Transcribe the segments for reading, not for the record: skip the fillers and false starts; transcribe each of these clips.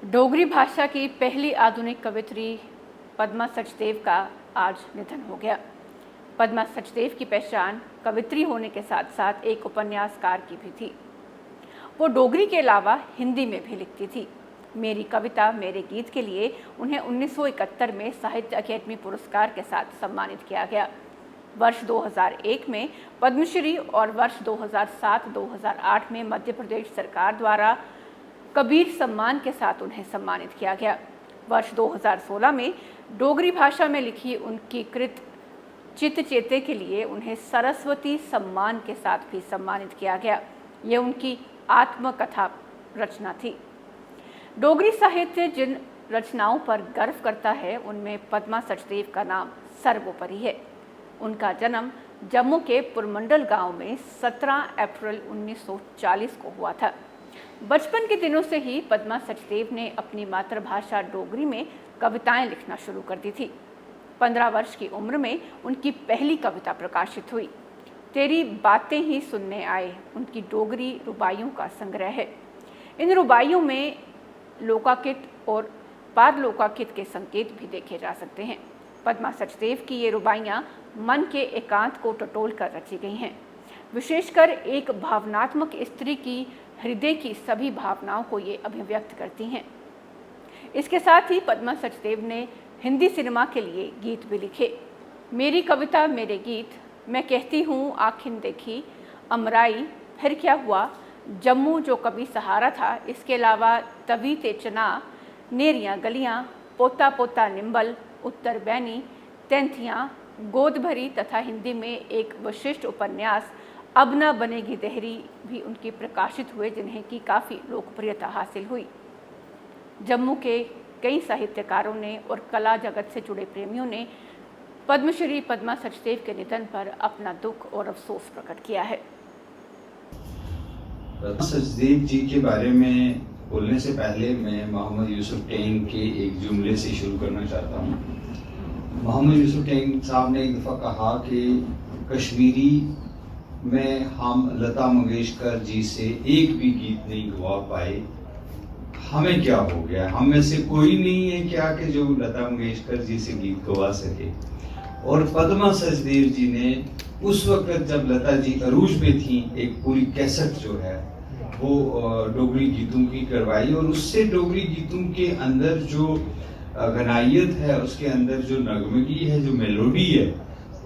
डोगरी भाषा की पहली आधुनिक कवयित्री पद्मा सचदेव का आज निधन हो गया। पद्मा सचदेव की पहचान कवयित्री होने के साथ साथ एक उपन्यासकार की भी थी। वो डोगरी के अलावा हिंदी में भी लिखती थी। मेरी कविता मेरे गीत के लिए उन्हें 1971 में साहित्य अकादमी पुरस्कार के साथ सम्मानित किया गया। वर्ष 2001 में पद्मश्री और वर्ष 2007-2008 में मध्य प्रदेश सरकार द्वारा कबीर सम्मान के साथ उन्हें सम्मानित किया गया। वर्ष 2016 में डोगरी भाषा में लिखी उनकी कृत चित चेते के लिए उन्हें सरस्वती सम्मान के साथ भी सम्मानित किया गया। ये उनकी आत्मकथा रचना थी। डोगरी साहित्य जिन रचनाओं पर गर्व करता है उनमें पद्मा सचदेव का नाम सर्वोपरि है। उनका जन्म जम्मू के पुरमंडल गांव में 17 अप्रैल 1940 को हुआ था। बचपन के दिनों से ही पद्मा सचदेव ने अपनी मातृभाषा डोगरी में कविताएं लिखना शुरू कर दी थी। 15 वर्ष की उम्र में उनकी पहली कविता प्रकाशित हुई। तेरी बातें ही सुनने आए उनकी डोगरी रुबाइयों का संग्रह है। इन रुबाइयों में लोकाकित और पारलोकाकित के संकेत भी देखे जा सकते हैं। पद्मा सचदेव की ये रुबाइयाँ मन के एकांत को टटोल कर रची गई हैं। विशेषकर एक भावनात्मक स्त्री की हृदय की सभी भावनाओं को ये अभिव्यक्त करती हैं। इसके साथ ही पद्मा सचदेव ने हिंदी सिनेमा के लिए गीत भी लिखे। मेरी कविता मेरे गीत, मैं कहती हूँ आखिन देखी, अमराई, फिर क्या हुआ, जम्मू जो कभी सहारा था, इसके अलावा तवी ते चना, नेरियाँ गलियाँ, पोता पोता निम्बल, उत्तर बैनी, तैंथियाँ, गोद भरी तथा हिंदी में एक विशिष्ट उपन्यास अब न बनेगी देहरी भी उनकी प्रकाशित हुए, जिन्हें की काफ़ी लोकप्रियता हासिल हुई। जम्मू के कई साहित्यकारों ने और कला जगत से जुड़े प्रेमियों ने पद्मश्री पद्मा सचदेव के निधन पर अपना दुख और अफसोस प्रकट किया है। पद्मा सचदेव जी के बारे में बोलने से पहले मैं मोहम्मद यूसुफ टैंक के एक जुमले से शुरू करना चाहता हूँ। मोहम्मद यूसुफ टैंक साहब ने एक दफ़ा कहा कि कश्मीरी में हम लता मंगेशकर जी से एक भी गीत नहीं गवा पाए, हमें क्या हो गया, हम में से कोई नहीं है क्या कि जो लता मंगेशकर जी से गीत गवा सके। और पद्मा सचदेव जी ने उस वक्त जब लता जी अरूज पे थी एक पूरी कैसेट जो है वो डोगरी गीतों की करवाई, और उससे डोगरी गीतों के अंदर जो गनायत है, उसके अंदर जो नगमगी है, जो मेलोडी है,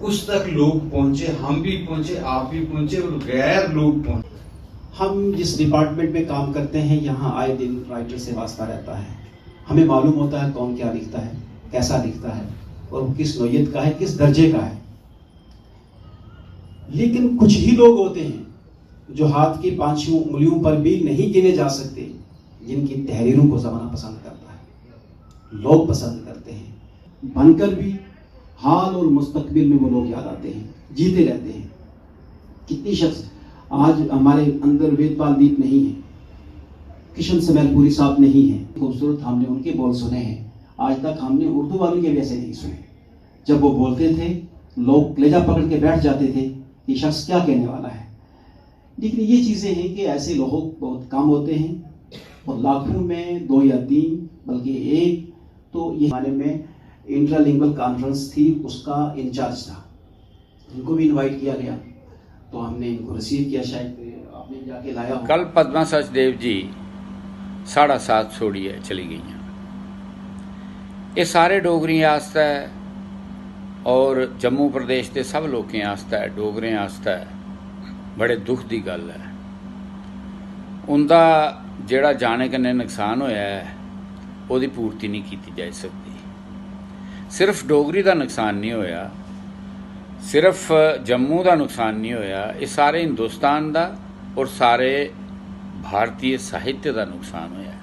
उस तक लोग पहुंचे, हम भी पहुंचे, आप भी पहुंचे और गैर लोग पहुंचे। हम जिस डिपार्टमेंट में काम करते हैं यहाँ आए दिन राइटर से वास्ता रहता है। हमें मालूम होता है कौन क्या लिखता है, कैसा लिखता है और वो किस नौयत का है, किस दर्जे का है। लेकिन कुछ ही लोग होते हैं जो हाथ की 5 उंगलियों पर भी नहीं गिने जा सकते, जिनकी तहरीरों को ज़माना पसंद करता है, लोग पसंद करते हैं। बनकर भी हाल और मुस्तकबिल में वो लोग याद आते हैं, जीते रहते हैं। कितनी शख्स आज हमारे अंदर वेदपाल दीप नहीं है, किशन समैलपुरी साहब नहीं है, खूबसूरत हमने उनके बोल सुने हैं। आज तक हमने उर्दू वालों के वैसे नहीं सुने। जब वो बोलते थे लोग कलेजा पकड़ के बैठ जाते थे कि शख्स क्या कहने वाला है। लेकिन ये चीज़ें हैं कि ऐसे लोग बहुत कम होते हैं और लाखों में 2 या 3 बल्कि 1 तो ये हमारे में इंट्रालिंगुअल कॉन्फ्रेंस थी, उसका इंचार्ज था। उनको भी इनवाइट किया गया तो हमने इनको रिसीव किया, शायद आपने जाके लाया हो। कल पद्मा सचदेव जी 7:30 छोड़िए चली गई हैं। ये सारे डोगरें आस्ते और जम्मू प्रदेश के सब लोगों आस्ते, डोगरें आस्ते बड़े दुख की गल है। उनका जिहड़ा जाने कन्नै नुकसान होया है उसकी पूर्ति नहीं की जा सकती। सिर्फ डोगरी का नुकसान नहीं होया, सिर्फ जम्मू का नुकसान नहीं होया, ये सारे हिंदुस्तान का और सारे भारतीय साहित्य का नुकसान होया।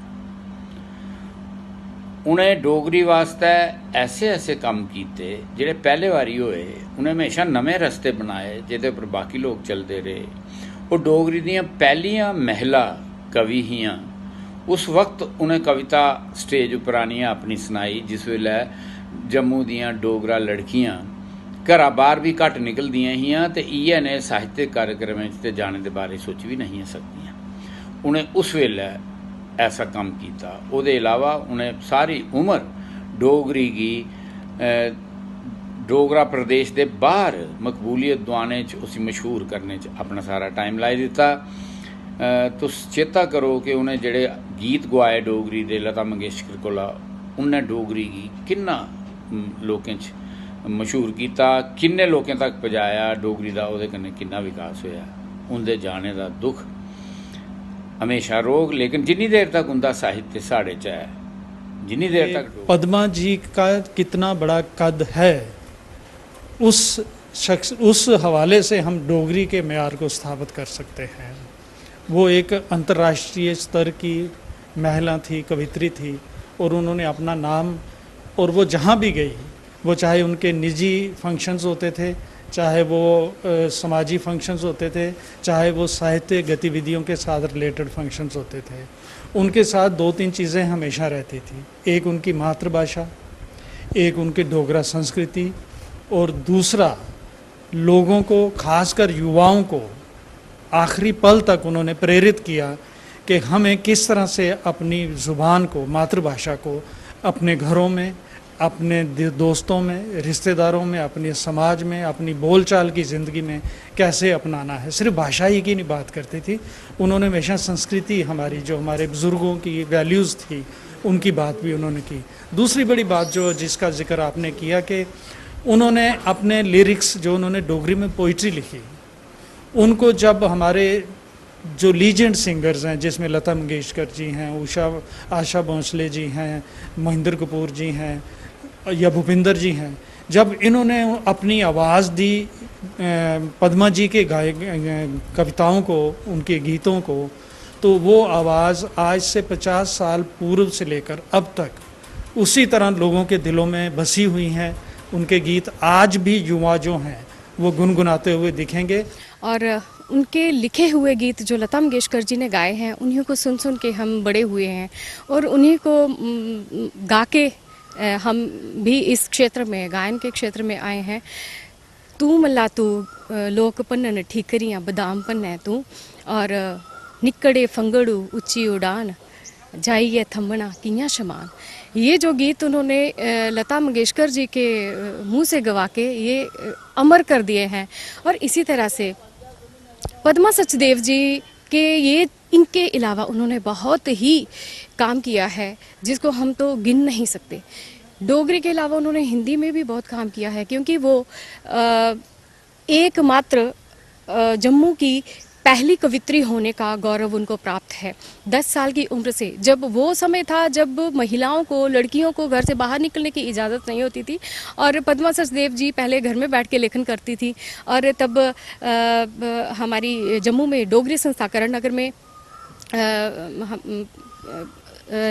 उन्हें डोगरी वास्ते ऐसे ऐसे काम किए जिहड़े पहले बारी होए। उन्हें हमेशा नवे रस्ते बनाए जिहदे पर बाकी लोग चलते रहे। वो डोगरी दियां पहलियां महिला कवि हियां। उस वक्त उन्हें कविता स्टेज उपर आनियां अपनी सुनाई जिस वेले जम्मू दियां डोगरा लड़कियां घरा बाहर भी घट निकलदियां हियां ते इयै ने साहित्यक कार्यक्रम ते जाने के बारे सोच भी नहीं सकदियां। उन्हें उस वेले ऐसा काम किया। ਉਹਦੇ इलावा उन्हें सारी उम्र डोगरी की डोगरा प्रदेश के बाहर मकबूलियत दिवाने उसी मशहूर करने अपना सारा टाइम लाई दिता। तुस चेता करो कि उन्हें जेड़े गीत गवाए डोगरी दे लता मंगेशकर कोला, उन्हें डोगरी की किन्ना लोकें च मशहूर किया, किन्ने लोकें तक पजाया डोगरी का, उहदे कन्नै किन्ना विकास होया। उनके जाने का दुख हमेशा रोग, लेकिन जिन्नी देर तक उनका साहित्य साढ़े च है, जिन्नी देर तक पद्मा जी का कितना बड़ा कद है, उस हवाले से हम डोगरी के मेयार को स्थापित कर सकते हैं। वो एक अंतर्राष्ट्रीय स्तर की महिला थी, कवित्री थी, और उन्होंने अपना नाम, और वो जहाँ भी गई, वो चाहे उनके निजी फंक्शंस होते थे, चाहे वो समाजी फंक्शंस होते थे, चाहे वो साहित्य गतिविधियों के साथ रिलेटेड फंक्शंस होते थे, उनके साथ दो तीन चीज़ें हमेशा रहती थी। एक उनकी मातृभाषा, एक उनकी डोगरा संस्कृति, और दूसरा लोगों को, खासकर युवाओं को आखिरी पल तक उन्होंने प्रेरित किया कि हमें किस तरह से अपनी ज़ुबान को, मातृभाषा को अपने घरों में, अपने दोस्तों में, रिश्तेदारों में, अपने समाज में, अपनी बोलचाल की ज़िंदगी में कैसे अपनाना है। सिर्फ भाषा ही की नहीं बात करती थी, उन्होंने हमेशा संस्कृति, हमारी जो हमारे बुज़ुर्गों की वैल्यूज़ थी, उनकी बात भी उन्होंने की। दूसरी बड़ी बात जो जिसका जिक्र आपने किया कि उन्होंने अपने लिरिक्स, जो उन्होंने डोगरी में पोइट्री लिखी, उनको जब हमारे जो लीजेंड सिंगर्स हैं, जिसमें लता मंगेशकर जी हैं, आशा भोंसले जी हैं, महेंद्र कपूर जी हैं या भूपिंदर जी हैं, जब इन्होंने अपनी आवाज़ दी पद्मा जी के गाए कविताओं को, उनके गीतों को, तो वो आवाज़ आज से 50 साल पूर्व से लेकर अब तक उसी तरह लोगों के दिलों में बसी हुई हैं। उनके गीत आज भी युवा जो हैं वो गुनगुनाते हुए दिखेंगे। और उनके लिखे हुए गीत जो लता मंगेशकर जी ने गाए हैं, उन्हीं को सुन सुन के हम बड़े हुए हैं, और उन्हीं को गा के हम भी इस क्षेत्र में, गायन के क्षेत्र में आए हैं। तू मल्ला तू लोक पन्नन ठीकरियाँ बदाम पन्ना तू, और निकड़े फंगड़ू उच्ची उड़ान जाइए थम्बना किया शमान। ये जो गीत उन्होंने लता मंगेशकर जी के मुंह से गवा के ये अमर कर दिए हैं। और इसी तरह से पद्मा सचदेव जी के ये, इनके अलावा उन्होंने बहुत ही काम किया है जिसको हम तो गिन नहीं सकते। डोगरी के अलावा उन्होंने हिंदी में भी बहुत काम किया है, क्योंकि वो एकमात्र जम्मू की पहली कवित्री होने का गौरव उनको प्राप्त है। 10 साल की उम्र से, जब वो समय था जब महिलाओं को, लड़कियों को घर से बाहर निकलने की इजाज़त नहीं होती थी, और पद्मा सचदेव जी पहले घर में बैठ के लेखन करती थी। और तब हमारी जम्मू में डोगरी संस्था करण नगर में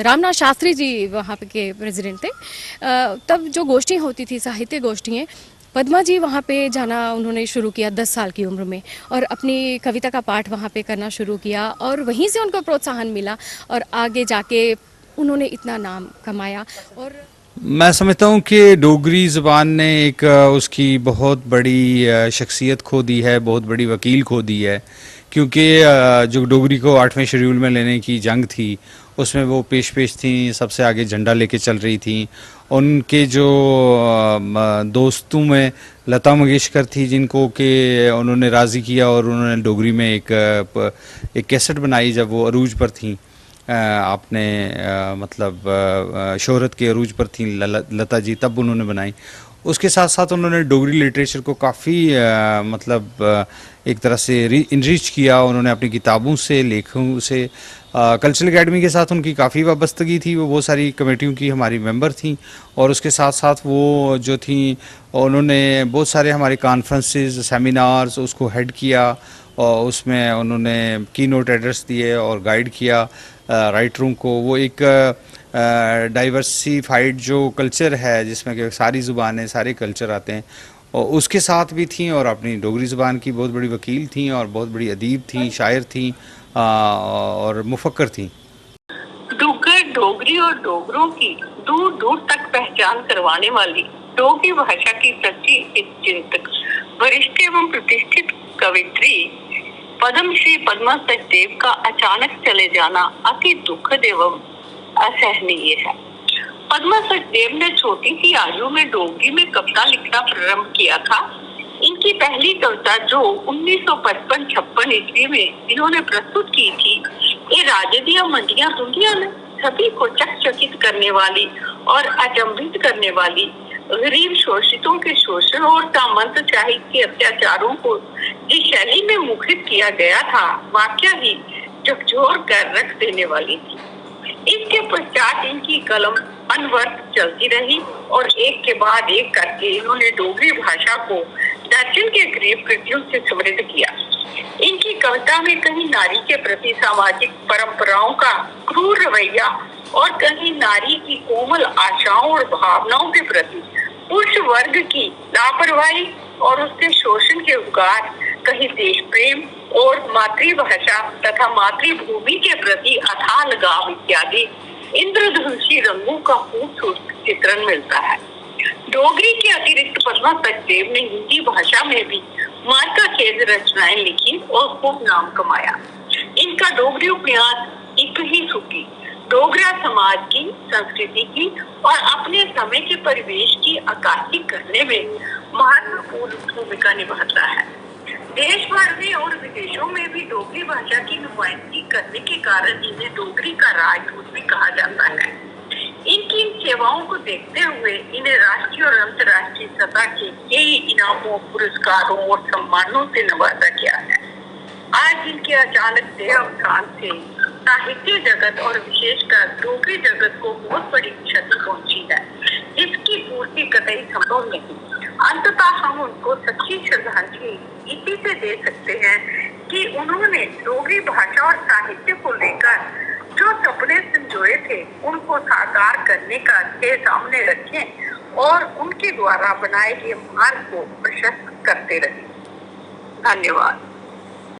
रामनाथ शास्त्री जी वहाँ पे के प्रेसिडेंट थे। तब जो गोष्ठी होती थी, साहित्य गोष्ठियाँ, पद्मा जी वहाँ पे जाना उन्होंने शुरू किया 10 साल की उम्र में, और अपनी कविता का पाठ वहाँ पे करना शुरू किया, और वहीं से उनको प्रोत्साहन मिला, और आगे जाके उन्होंने इतना नाम कमाया। और मैं समझता हूँ कि डोगरी ज़बान ने एक उसकी बहुत बड़ी शख्सियत खो दी है, बहुत बड़ी वकील खो दी है, क्योंकि जो डोगरी को 8वें शेड्यूल में लेने की जंग थी, उसमें वो पेश थी, सबसे आगे झंडा लेके चल रही थी। उनके जो दोस्तों में लता मंगेशकर थी, जिनको कि उन्होंने राज़ी किया, और उन्होंने डोगरी में एक कैसेट बनाई जब वो अरूज पर थी, आपने मतलब शोहरत के अरूज पर थी लता जी, तब उन्होंने बनाई। उसके साथ साथ उन्होंने डोगरी लिटरेचर को काफ़ी मतलब एक तरह से इनरिच किया। उन्होंने अपनी किताबों से, लेखों से, कल्चरल एकेडमी के साथ उनकी काफ़ी वाबस्तगी थी, वो बहुत सारी कमेटियों की हमारी मेंबर थी, और उसके साथ साथ वो जो थी उन्होंने बहुत सारे हमारे कॉन्फ्रेंसेस, सेमिनार्स उसको हेड किया, और उसमें उन्होंने की नोट एड्रेस दिए और गाइड किया राइटरों को। वो एक डाइवर्सिफाइड जो कल्चर है, जिसमें कि सारी ज़ुबानें, सारे कल्चर आते हैं, और उसके साथ भी थी, और अपनी डोगरी ज़ुबान की बहुत बड़ी वकील थी, और बहुत बड़ी अदीब थी, शायर थी, और मुफक्कर थी। डोगरी और डोगरों की दूर दूर तक पहचान करवाने वाली डोगरी भाषा की सच्ची चिंतक, वरिष्ठ एवं प्रतिष्ठित कवित्री पद्मश्री पद्मा सचदेव का अचानक चले जाना अति दुखद एवं असहनीय है। पद्मा सचदेव ने छोटी सी आयु में डोगरी में कविता लिखना प्रारंभ किया था। इनकी पहली कविता जो 1955-56 ईस्वी में इन्होंने प्रस्तुत की थी, ये राजदिया मंडियां दुनिया में सभी को चकित करने वाली और अचंभित करने वाली गरीब शोषितों के शोषण और सामंतशाही के अत्याचारों को जिस शैली में मुखरित किया गया था, वाकया ही झकझोर कर रख देने वाली थी। इसके पश्चात इनकी कलम अनवरत चलती रही और एक के बाद एक करके इन्होंने डोगरी भाषा को दर्जन के करीब कृतियों से समृद्ध किया। इनकी कविता में कहीं नारी के प्रति सामाजिक परंपराओं का क्रूर रवैया और कहीं नारी की कोमल आशाओं और भावनाओं के प्रति पुरुष वर्ग की लापरवाही और उसके शोषण के उद्गार, कहीं देश प्रेम और मातृभाषा तथा मातृभूमि के प्रति अथाह लगाव इत्यादि इंद्रधनुषी रंगों का खूबसूरत चित्रण मिलता है। डोगरी के अतिरिक्त पद्मा सचदेव ने हिंदी भाषा में भी मार्का खेद रचनाएं लिखी और खूब नाम कमाया। इनका डोगरी उपन्यास एक ही सुखी डोगरा समाज की, संस्कृति की और अपने समय के परिवेश की अक्कासी करने में महत्वपूर्ण भूमिका निभाता है। देश भर में और विदेशों में भी डोगरी भाषा की नुमाइंदगी करने के कारण इन्हें डोगरी का राजदूत भी कहा जाता है। इनकी इन सेवाओं को देखते हुए इन्हें राष्ट्रीय और अंतर्राष्ट्रीय सतह के कई इनामों, पुरस्कारों और सम्मानों से नवाजा गया है। आज इनके अचानक देहावसान से साहित्य जगत और विशेषकर डोगरी जगत को बहुत बड़ी क्षति पहुंची है, जिसकी पूर्ति कतई संभव नहीं। अंततः हम उनको सच्ची श्रद्धांजलि इसी से दे सकते हैं कि उन्होंने डोगरी भाषा और साहित्य को लेकर जो सपने संजोए थे, उनको साकार करने का ध्येय सामने रखें और उनके द्वारा बनाए गए मार्ग को प्रशस्त करते रहे। धन्यवाद।